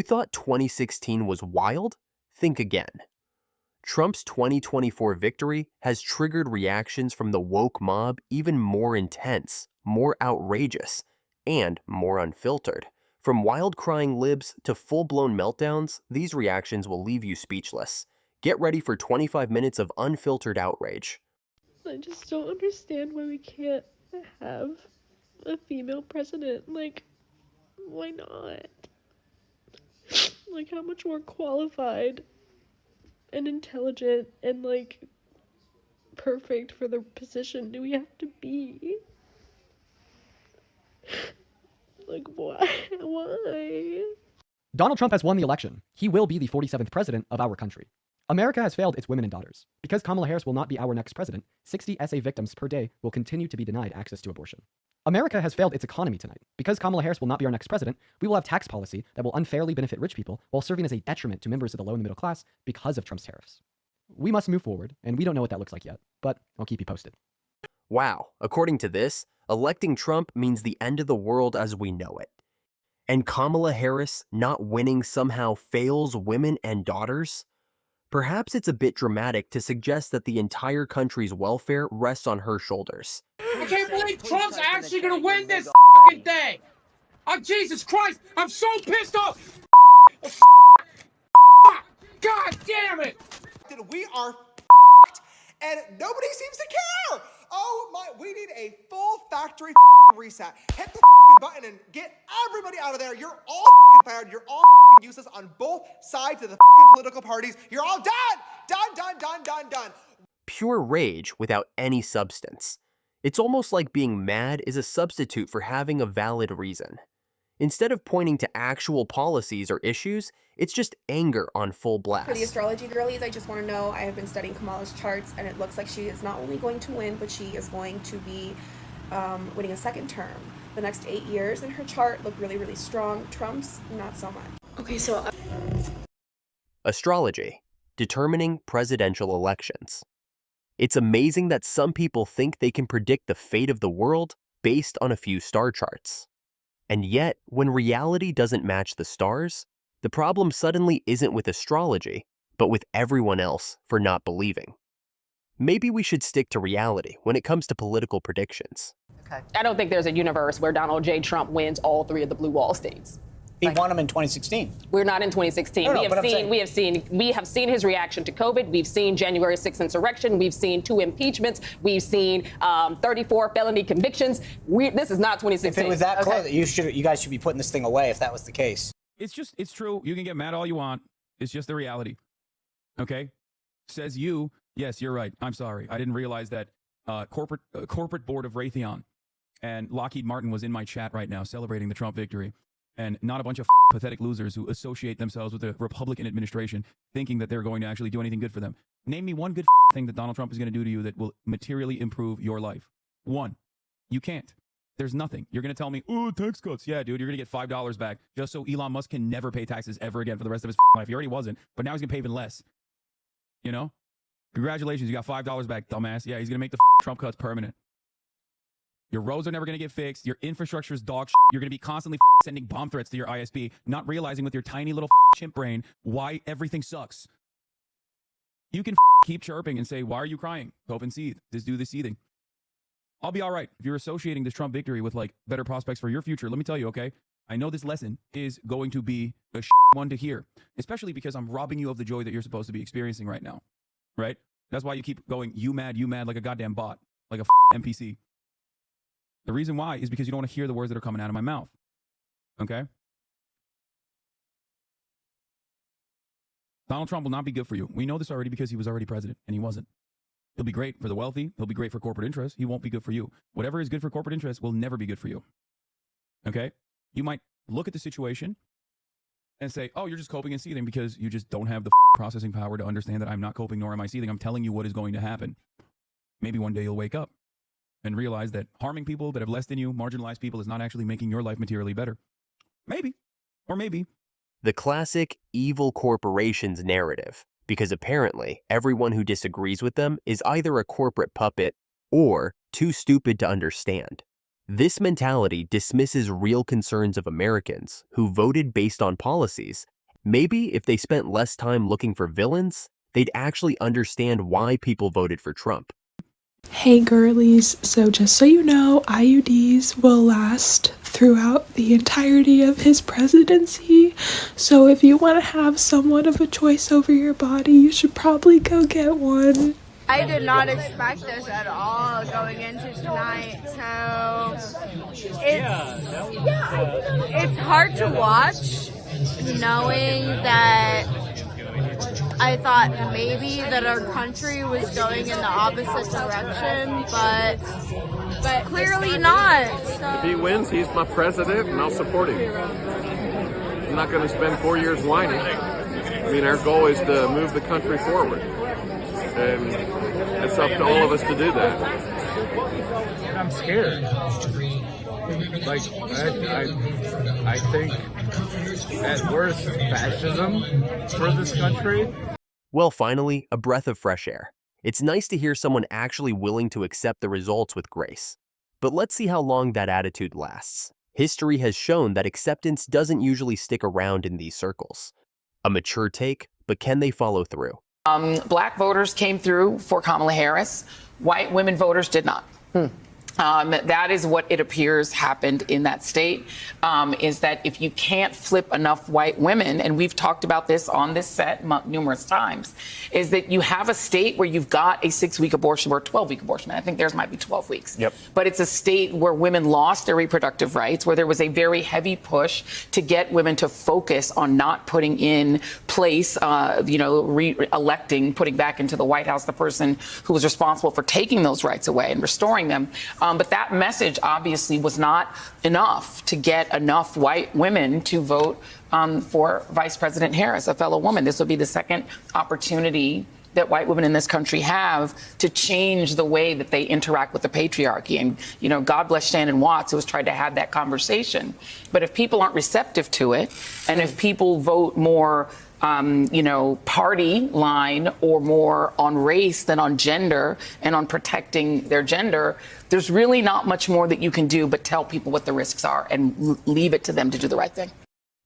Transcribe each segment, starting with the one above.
thought 2016 was wild? Think again. Trump's 2024 victory has triggered reactions from the woke mob even more intense, more outrageous, and more unfiltered. From wild-crying libs to full-blown meltdowns, these reactions will leave you speechless. Get ready for 25 minutes of unfiltered outrage. I just don't understand why we can't have a female president. Like, why not? Like, how much more qualified and intelligent and, like, perfect for the position do we have to be? Like, why? Why? Donald Trump has won the election. He will be the 47th president of our country. America has failed its women and daughters. Because Kamala Harris will not be our next president, 60 SA victims per day will continue to be denied access to abortion. America has failed its economy tonight. Because Kamala Harris will not be our next president, we will have tax policy that will unfairly benefit rich people while serving as a detriment to members of the low and middle class because of Trump's tariffs. We must move forward, and we don't know what that looks like yet, but I'll keep you posted. Wow, according to this, electing Trump means the end of the world as we know it. And Kamala Harris not winning somehow fails women and daughters? Perhaps it's a bit dramatic to suggest that the entire country's welfare rests on her shoulders. I can't believe Trump's actually gonna win this fucking thing! Oh, Jesus Christ! I'm so pissed off! God damn it! We are and nobody seems to care! Oh my, we need a full factory reset. Hit the button and get everybody out of there. You're all fired. You're all useless on both sides of the political parties. You're all done. Pure rage without any substance. It's almost like being mad is a substitute for having a valid reason. Instead of pointing to actual policies or issues, it's just anger on full blast. For the astrology girlies, I just want to know, I have been studying Kamala's charts, and it looks like she is not only going to win, but she is going to be winning a second term. The next 8 years in her chart look really, really strong. Trump's, not so much. Okay, so... Astrology, determining presidential elections. It's amazing that some people think they can predict the fate of the world based on a few star charts. And yet, when reality doesn't match the stars, the problem suddenly isn't with astrology, but with everyone else for not believing. Maybe we should stick to reality when it comes to political predictions. Okay. I don't think there's a universe where Donald J. Trump wins all 3 of the blue wall states. He won them in 2016. We're not in 2016. We have seen his reaction to COVID. We've seen January 6th insurrection. We've seen 2 impeachments. We've seen 34 felony convictions. This is not 2016. If it was that close, you guys should be putting this thing away if that was the case. It's true. You can get mad all you want. It's just the reality. Okay? Says you. Yes, you're right. I'm sorry. I didn't realize that corporate board of Raytheon and Lockheed Martin was in my chat right now celebrating the Trump victory. And not a bunch of pathetic losers who associate themselves with the Republican administration thinking that they're going to actually do anything good for them. Name me one good thing that Donald Trump is going to do to you that will materially improve your life. One. You can't. There's nothing. You're going to tell me, oh, tax cuts. Yeah, dude, you're going to get $5 back just so Elon Musk can never pay taxes ever again for the rest of his life. He already wasn't, but now he's going to pay even less. You know? Congratulations, you got $5 back, dumbass. Yeah, he's going to make the Trump cuts permanent. Your roads are never going to get fixed. Your infrastructure is dog shit. You're going to be constantly sending bomb threats to your ISP, not realizing with your tiny little chimp brain why everything sucks. You can keep chirping and say, why are you crying? Hope and seethe. Just do the seething. I'll be all right. If you're associating this Trump victory with like better prospects for your future, let me tell you, okay? I know this lesson is going to be a one to hear, especially because I'm robbing you of the joy that you're supposed to be experiencing right now, right? That's why you keep going, you mad, like a goddamn bot, like a NPC. The reason why is because you don't want to hear the words that are coming out of my mouth. Okay? Donald Trump will not be good for you. We know this already because he was already president, and he wasn't. He'll be great for the wealthy. He'll be great for corporate interests. He won't be good for you. Whatever is good for corporate interests will never be good for you. Okay? You might look at the situation and say, oh, you're just coping and seething because you just don't have the processing power to understand that I'm not coping nor am I seething. I'm telling you what is going to happen. Maybe one day you'll wake up and realize that harming people that have less than you, marginalized people, is not actually making your life materially better. Maybe. Or maybe. The classic evil corporations narrative, because apparently everyone who disagrees with them is either a corporate puppet or too stupid to understand. This mentality dismisses real concerns of Americans who voted based on policies Maybe if they spent less time looking for villains, they'd actually understand why people voted for Trump. Hey girlies, so just so you know, IUDs will last throughout the entirety of his presidency, so if you want to have somewhat of a choice over your body, you should probably go get one. I did not expect this at all going into tonight, so it's hard to watch knowing that I thought maybe that our country was going in the opposite direction, but clearly not. So. If he wins, he's my president, and I'll support him. I'm not going to spend 4 years whining. I mean, our goal is to move the country forward, and it's up to all of us to do that. I'm scared. Like, I think at worst, fascism for this country. Well, finally, a breath of fresh air. It's nice to hear someone actually willing to accept the results with grace. But let's see how long that attitude lasts. History has shown that acceptance doesn't usually stick around in these circles. A mature take, but can they follow through? Black voters came through for Kamala Harris. White women voters did not. That is what it appears happened in that state, is that if you can't flip enough white women, and we've talked about this on this set numerous times, is that you have a state where you've got a 6-week abortion or 12-week abortion. I think theirs might be 12 weeks. Yep. But it's a state where women lost their reproductive rights, where there was a very heavy push to get women to focus on not putting in place, re-electing, putting back into the White House the person who was responsible for taking those rights away and restoring them. But that message obviously was not enough to get enough white women to vote for Vice President Harris, a fellow woman. This will be the second opportunity that white women in this country have to change the way that they interact with the patriarchy. And, God bless Shannon Watts, who has tried to have that conversation. But if people aren't receptive to it, and if people vote more party line or more on race than on gender and on protecting their gender, there's really not much more that you can do but tell people what the risks are and leave it to them to do the right thing.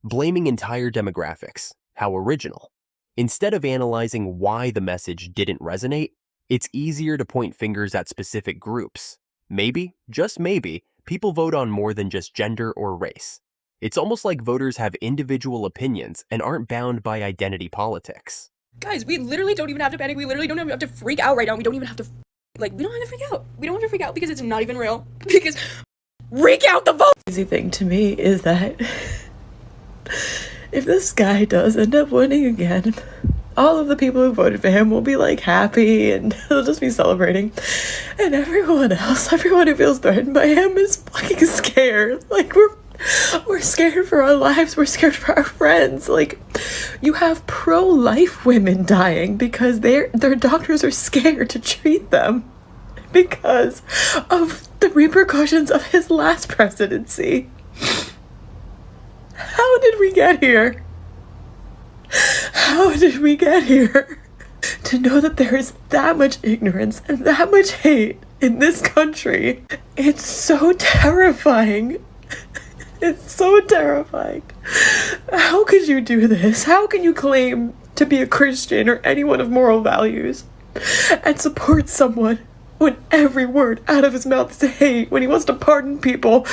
Blaming entire demographics. How original. Instead of analyzing why the message didn't resonate, it's easier to point fingers at specific groups. Maybe, just maybe, people vote on more than just gender or race. It's almost like voters have individual opinions and aren't bound by identity politics. Guys, we literally don't even have to panic. We literally don't have to freak out right now. We don't even have to, we don't have to freak out. We don't have to freak out because it's not even real. Because freak out the vote! The crazy thing to me is that if this guy does end up winning again, all of the people who voted for him will be happy and they'll just be celebrating. And everyone else, everyone who feels threatened by him is fucking scared. We're scared for our lives. We're scared for our friends. You have pro-life women dying because their doctors are scared to treat them because of the repercussions of his last presidency. How did we get here? How did we get here? To know that there is that much ignorance and that much hate in this country, it's so terrifying. It's so terrifying. How could you do this? How can you claim to be a Christian or anyone of moral values and support someone when every word out of his mouth is hate, when he wants to pardon people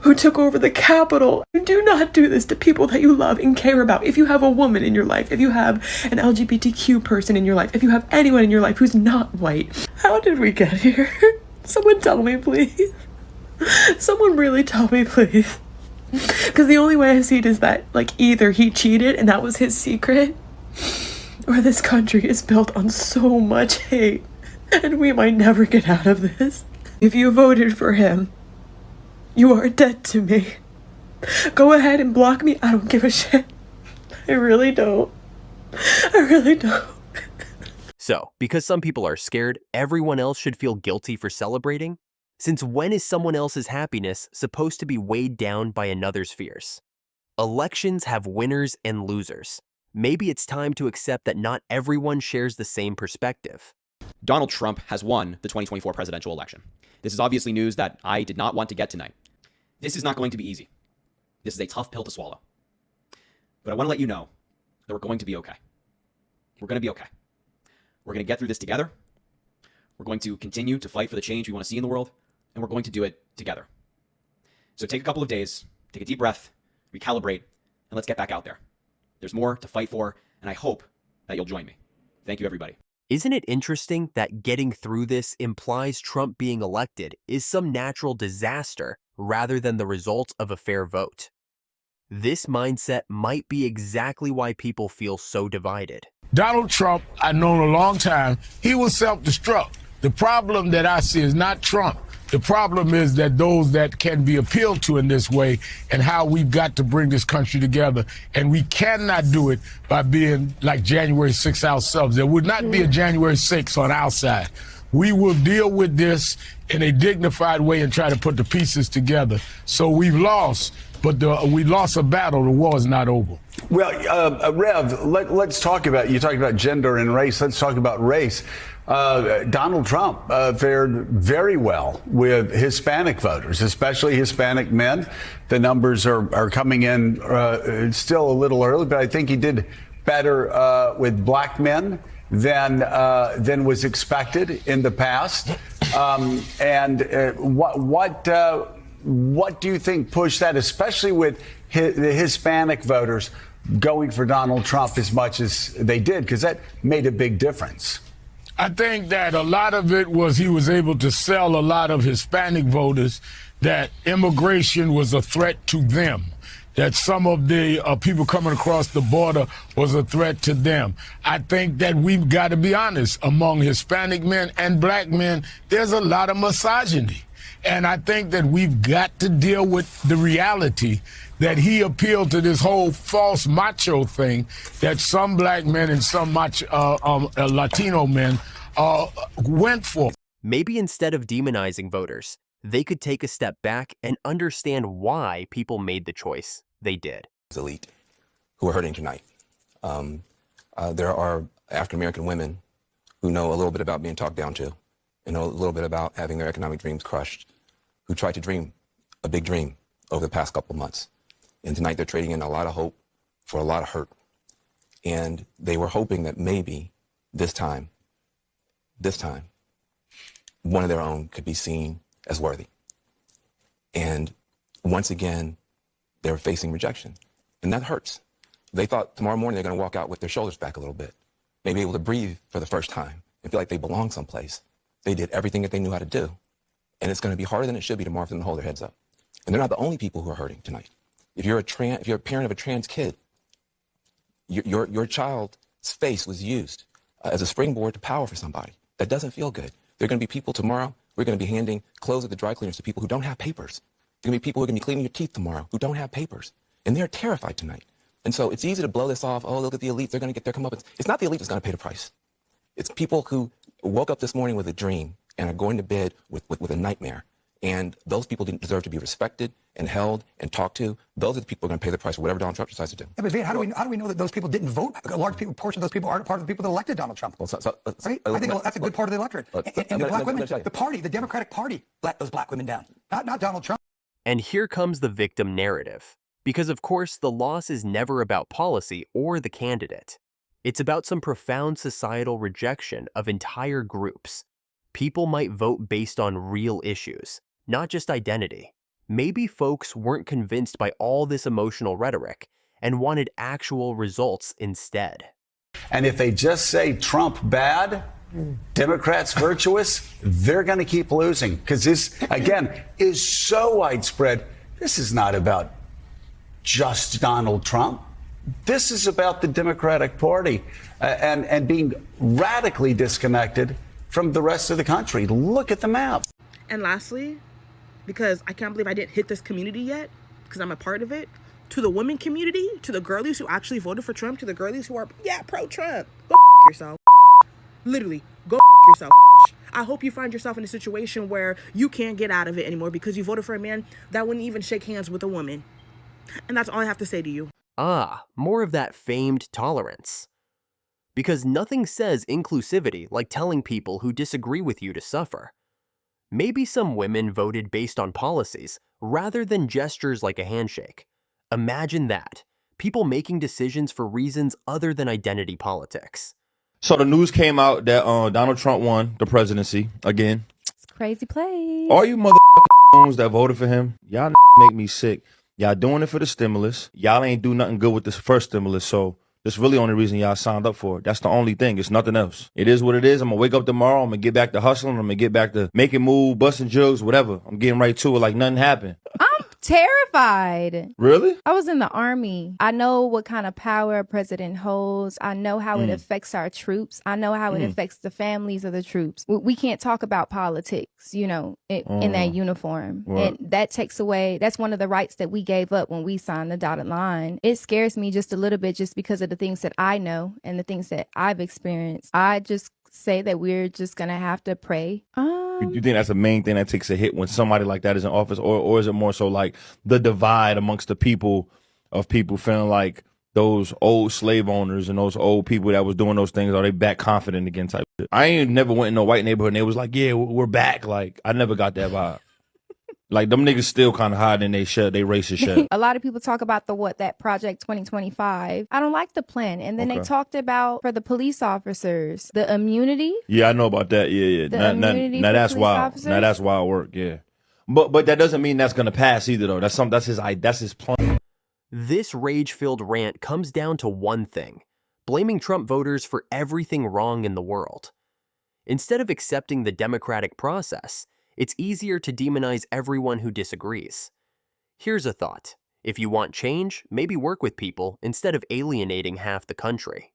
who took over the Capitol? Do not do this to people that you love and care about. If you have a woman in your life, if you have an LGBTQ person in your life, if you have anyone in your life who's not white, how did we get here? Someone tell me, please. Someone really tell me, please. Because the only way I see it is that, either he cheated and that was his secret, or this country is built on so much hate, and we might never get out of this. If you voted for him, you are dead to me. Go ahead and block me. I don't give a shit. I really don't. I really don't. So, because some people are scared, everyone else should feel guilty for celebrating? Since when is someone else's happiness supposed to be weighed down by another's fears? Elections have winners and losers. Maybe it's time to accept that not everyone shares the same perspective. Donald Trump has won the 2024 presidential election. This is obviously news that I did not want to get tonight. This is not going to be easy. This is a tough pill to swallow. But I want to let you know that we're going to be okay. We're going to be okay. We're going to get through this together. We're going to continue to fight for the change we want to see in the world, and we're going to do it together. So take a couple of days, take a deep breath, recalibrate, and let's get back out there. There's more to fight for, and I hope that you'll join me. Thank you, everybody. Isn't it interesting that getting through this implies Trump being elected is some natural disaster rather than the result of a fair vote? This mindset might be exactly why people feel so divided. Donald Trump, I've known a long time, he will self-destruct. The problem that I see is not Trump. The problem is that those that can be appealed to in this way and how we've got to bring this country together. And we cannot do it by being like January 6th ourselves. There would not be a January 6th on our side. We will deal with this in a dignified way and try to put the pieces together. So we've lost, but we lost a battle. The war is not over. Well, Rev, let's talk about, you talked about gender and race. Let's talk about race. Donald Trump fared very well with Hispanic voters, especially Hispanic men. The numbers are coming in still a little early, but I think he did better with black men than was expected in the past. What do you think pushed that, especially with the Hispanic voters going for Donald Trump as much as they did? Because that made a big difference. I think that a lot of it was he was able to sell a lot of Hispanic voters that immigration was a threat to them, that some of the people coming across the border was a threat to them. I think that we've got to be honest, among Hispanic men and black men, there's a lot of misogyny. And I think that we've got to deal with the reality that he appealed to this whole false macho thing that some black men and some Latino men went for. Maybe instead of demonizing voters, they could take a step back and understand why people made the choice they did. Elite who are hurting tonight. There are African-American women who know a little bit about being talked down to and know a little bit about having their economic dreams crushed, who tried to dream a big dream over the past couple of months. And tonight they're trading in a lot of hope for a lot of hurt. And they were hoping that maybe this time, one of their own could be seen as worthy. And once again, they were facing rejection. And that hurts. They thought tomorrow morning they're going to walk out with their shoulders back a little bit, maybe able to breathe for the first time and feel like they belong someplace. They did everything that they knew how to do. And it's going to be harder than it should be tomorrow for them to hold their heads up. And they're not the only people who are hurting tonight. If you're a parent of a trans kid, your child's face was used as a springboard to power for somebody. That doesn't feel good. There are going to be people tomorrow, we're going to be handing clothes at the dry cleaners to people who don't have papers. There are going to be people who are going to be cleaning your teeth tomorrow who don't have papers. And they're terrified tonight. And so it's easy to blow this off. Oh, look at the elite. They're going to get their comeuppance. It's not the elite that's going to pay the price. It's people who woke up this morning with a dream and are going to bed with a nightmare. And those people didn't deserve to be respected and held and talked to. Those are the people who are going to pay the price for whatever Donald Trump decides to do. Yeah, but Van, how do we know that those people didn't vote? A large portion of those people aren't part of the people that elected Donald Trump. Right? I think that's a good part of the electorate. And the black women, the party, the Democratic Party, let those black women down. Not Donald Trump. And here comes the victim narrative. Because of course, the loss is never about policy or the candidate. It's about some profound societal rejection of entire groups. People might vote based on real issues, not just identity. Maybe folks weren't convinced by all this emotional rhetoric and wanted actual results instead. And if they just say Trump bad, Democrats virtuous, they're going to keep losing. Because this, again, is so widespread. This is not about just Donald Trump. This is about the Democratic Party and being radically disconnected from the rest of the country. Look at the map. And lastly, because I can't believe I didn't hit this community yet, because I'm a part of it, to the women community, to the girlies who actually voted for Trump, to the girlies who are, pro-Trump, go yourself. Literally, go yourself. I hope you find yourself in a situation where you can't get out of it anymore because you voted for a man that wouldn't even shake hands with a woman. And that's all I have to say to you. Ah, more of that famed tolerance. Because nothing says inclusivity like telling people who disagree with you to suffer. Maybe some women voted based on policies rather than gestures like a handshake. Imagine that. people making decisions for reasons other than identity politics. So the news came out that Donald Trump won the presidency again. Crazy place. All you motherfuckers that voted for him, y'all make me sick. Y'all doing it for the stimulus. Y'all ain't do nothing good with this first stimulus, so that's really the only reason y'all signed up for it. That's the only thing. It's nothing else. It is what it is. I'm gonna wake up tomorrow. I'm gonna get back to hustling. I'm gonna get back to making moves, busting jugs, whatever. I'm getting right to it like nothing happened. I'm terrified. Really? I was in the army. I know what kind of power a president holds. I know how it affects our troops. I know how it affects the families of the troops. We can't talk about politics, you know, in that uniform. Right. And that takes away, that's one of the rights that we gave up when we signed the dotted line. It scares me just a little bit just because of the things that I know and the things that I've experienced. I just say that we're just going to have to pray. You think that's the main thing that takes a hit when somebody like that is in office, or is it more so like the divide amongst the people of people feeling like those old slave owners and those old people that was doing those things, are they back confident again type shit? I ain't never went in no white neighborhood and they was like, yeah, we're back. Like, I never got that vibe. Like, them niggas still kind of hiding they racist shit. A lot of people talk about that Project 2025. I don't like the plan. And then they talked about, for the police officers, the immunity. Yeah, I know about that. Yeah. Now that's wild. Now that's wild work. Yeah. But that doesn't mean that's going to pass either, though. That's his plan. This rage-filled rant comes down to one thing: blaming Trump voters for everything wrong in the world. Instead of accepting the democratic process, it's easier to demonize everyone who disagrees. Here's a thought: if you want change, maybe work with people instead of alienating half the country.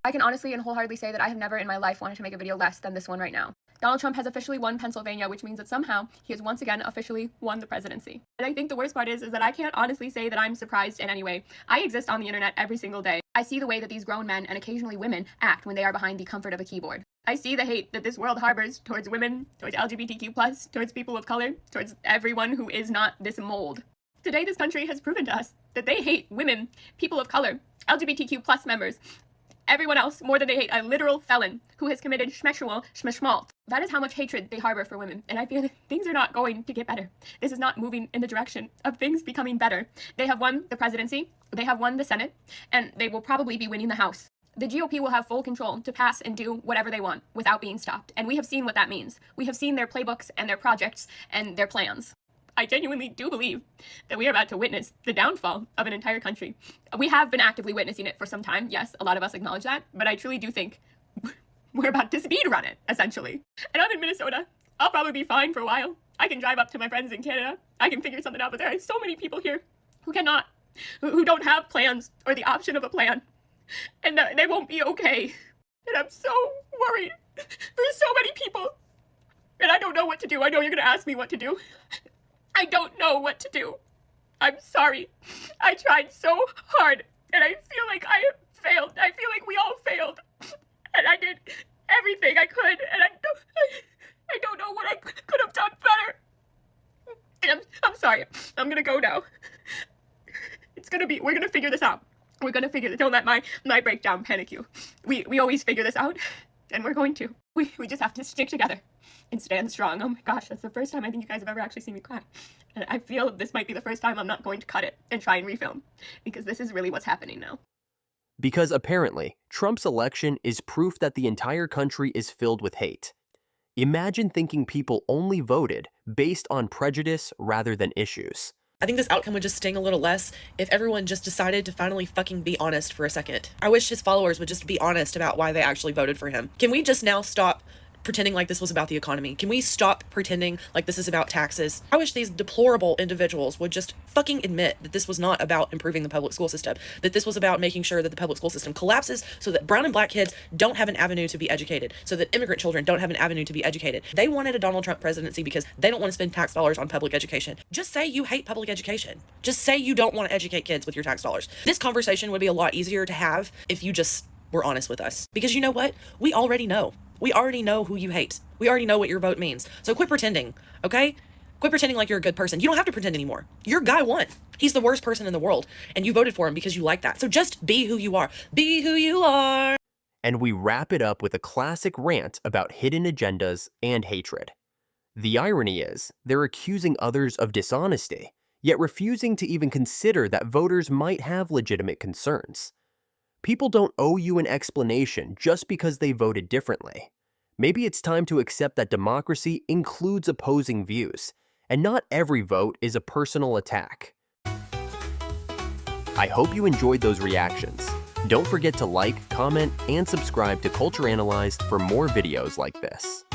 I can honestly and wholeheartedly say that I have never in my life wanted to make a video less than this one right now. Donald Trump has officially won Pennsylvania, which means that somehow he has once again officially won the presidency. And I think the worst part is that I can't honestly say that I'm surprised in any way. I exist on the internet every single day. I see the way that these grown men and occasionally women act when they are behind the comfort of a keyboard. I see the hate that this world harbors towards women, towards LGBTQ+, towards people of color, towards everyone who is not this mold. Today, this country has proven to us that they hate women, people of color, LGBTQ+ members, everyone else more than they hate a literal felon who has committed schmishmalt. That is how much hatred they harbor for women. And I fear that things are not going to get better. This is not moving in the direction of things becoming better. They have won the presidency, they have won the Senate, and they will probably be winning the House. The GOP will have full control to pass and do whatever they want without being stopped. And we have seen what that means. We have seen their playbooks and their projects and their plans. I genuinely do believe that we are about to witness the downfall of an entire country. We have been actively witnessing it for some time. Yes, a lot of us acknowledge that, but I truly do think we're about to speed run it, essentially. And I'm in Minnesota. I'll probably be fine for a while. I can drive up to my friends in Canada. I can figure something out, but there are so many people here who cannot, who don't have plans or the option of a plan, and they won't be okay. And I'm so worried for so many people, and I don't know what to do. I know you're going to ask me what to do. I don't know what to do. I'm sorry. I tried so hard, and I feel like I failed. I feel like we all failed. And I did everything I could, and I don't know what I could have done better. And I'm sorry. I'm gonna go now. We're gonna figure this out. We're gonna figure this. Don't let my breakdown panic you. We always figure this out, and we're going to. We just have to stick together and stand strong. Oh my gosh, that's the first time I think you guys have ever actually seen me cry. And I feel this might be the first time I'm not going to cut it and try and refilm, because this is really what's happening now. Because apparently, Trump's election is proof that the entire country is filled with hate. Imagine thinking people only voted based on prejudice rather than issues. I think this outcome would just sting a little less if everyone just decided to finally fucking be honest for a second. I wish his followers would just be honest about why they actually voted for him. Can we just now stop pretending like this was about the economy? Can we stop pretending like this is about taxes? I wish these deplorable individuals would just fucking admit that this was not about improving the public school system, that this was about making sure that the public school system collapses so that brown and black kids don't have an avenue to be educated, so that immigrant children don't have an avenue to be educated. They wanted a Donald Trump presidency because they don't want to spend tax dollars on public education. Just say you hate public education. Just say you don't want to educate kids with your tax dollars. This conversation would be a lot easier to have if you just were honest with us. Because you know what? We already know. We already know who you hate. We already know what your vote means. So quit pretending, okay? Quit pretending like you're a good person. You don't have to pretend anymore. Your guy won. He's the worst person in the world, and you voted for him because you like that. So just be who you are. Be who you are. And we wrap it up with a classic rant about hidden agendas and hatred. The irony is, they're accusing others of dishonesty, yet refusing to even consider that voters might have legitimate concerns. People don't owe you an explanation just because they voted differently. Maybe it's time to accept that democracy includes opposing views, and not every vote is a personal attack. I hope you enjoyed those reactions. Don't forget to like, comment, and subscribe to Culture Analyzed for more videos like this.